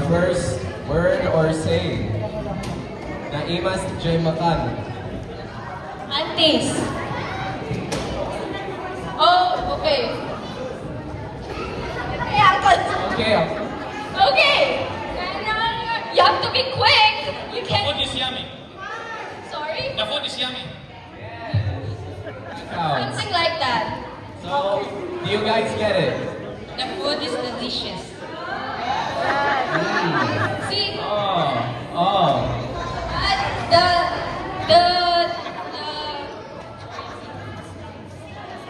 first word or say. Naimas J. Makan. Aunties. Oh, okay. Hey, uncle. Okay, uncle. Okay. You have to be quick. You The can't. food is yummy. Sorry? The food is yummy. Counts. Something like that. So, do you guys get it? The food is delicious. See? Oh. The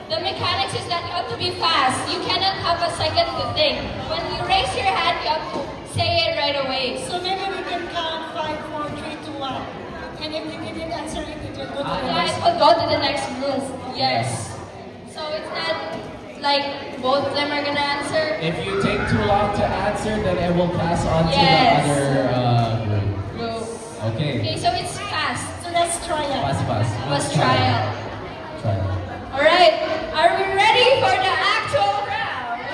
the mechanics is that you have to be fast. You cannot have a second to think. When you raise your hand, you have to say it right away. So maybe we can count 5, 4, 3, 2, 1. And if you didn't answer it, it will go to the Yeah, next it will go to the next group. Yes. So it's not like both of them are gonna answer. If you take too long to answer, then it will pass on Yes. to the other group. Group. Okay. Okay, so it's fast. So let's try it. Pass. Let's try it. Try it. All right. Are we ready for the actual round?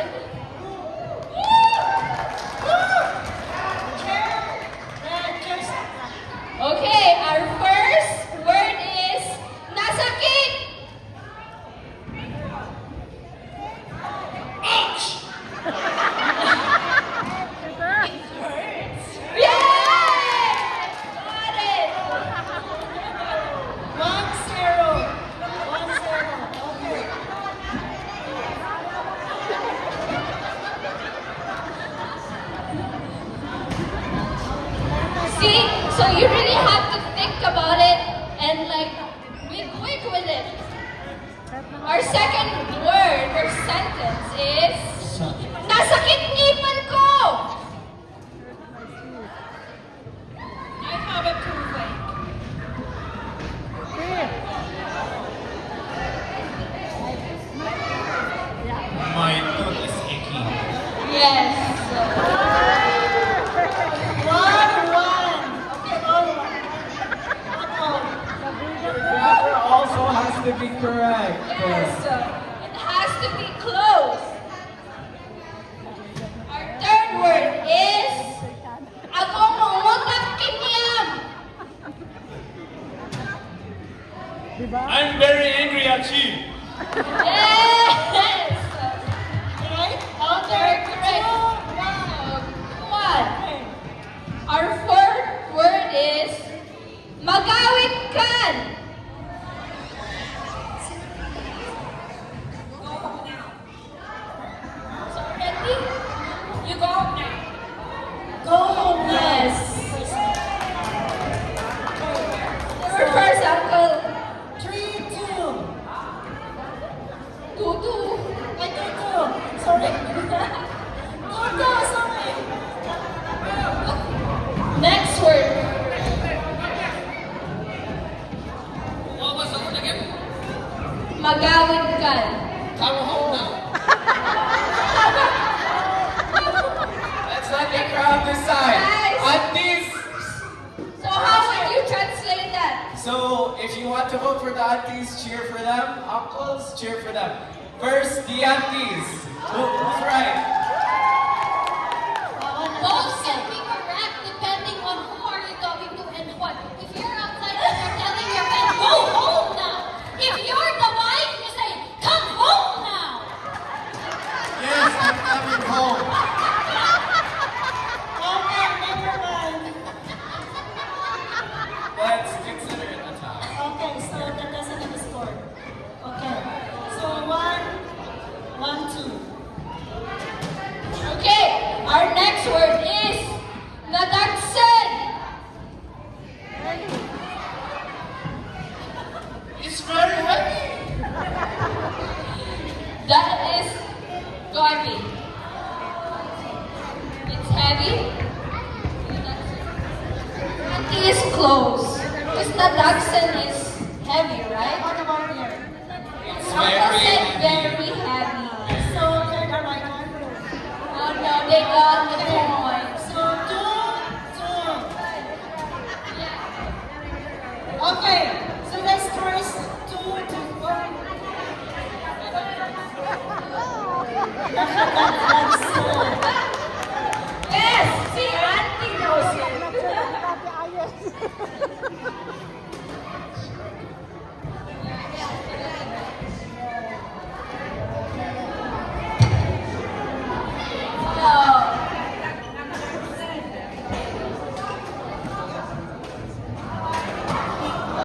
Okay, our first word is nasakit. Ouch! Yay! Got it. 1-0. 1-0. Okay. See, so you really have to think about it and like be quick with it. Our second word or sentence is nasakit ngipin ko. I have it too quick. My tooth is icky. Yes. 1-1. Okay, all one. Rapper also has to be correct. Yes. It has to be close. Our third word is akong umutak kinyam. I'm very angry at you. Yes. Right? Okay, correct. 2, 1. One. Okay. Our fourth word is magawit kan. So ready? You go now. Go home now. Yes. Your first uncle. 3, 2. Tutu. Ay, 2. Sorry. 2, sorry. Next word. What was the word again? Magawit kan. Come home now. Let's let the crowd decide. Guys. Aunties! So how would you translate that? So, if you want to vote for the aunties, cheer for them. Uncles, cheer for them. First, the aunties. Who's right? Both can be correct depending on who are you talking to and what. If you're outside and you're telling your friend, go home now. If you're the wife, you say, come home now. Yes, I'm coming home. Okay, never mind. Let's consider it a tie. Okay, so that doesn't have a score. Okay. So 1, 2. Okay, our next word is nadagsan. It's very heavy. That is garbage. It's heavy. Auntie is close. Because nadagsan is heavy, right? What about here? Uncle said very heavy. So third or right one? Oh no, they got the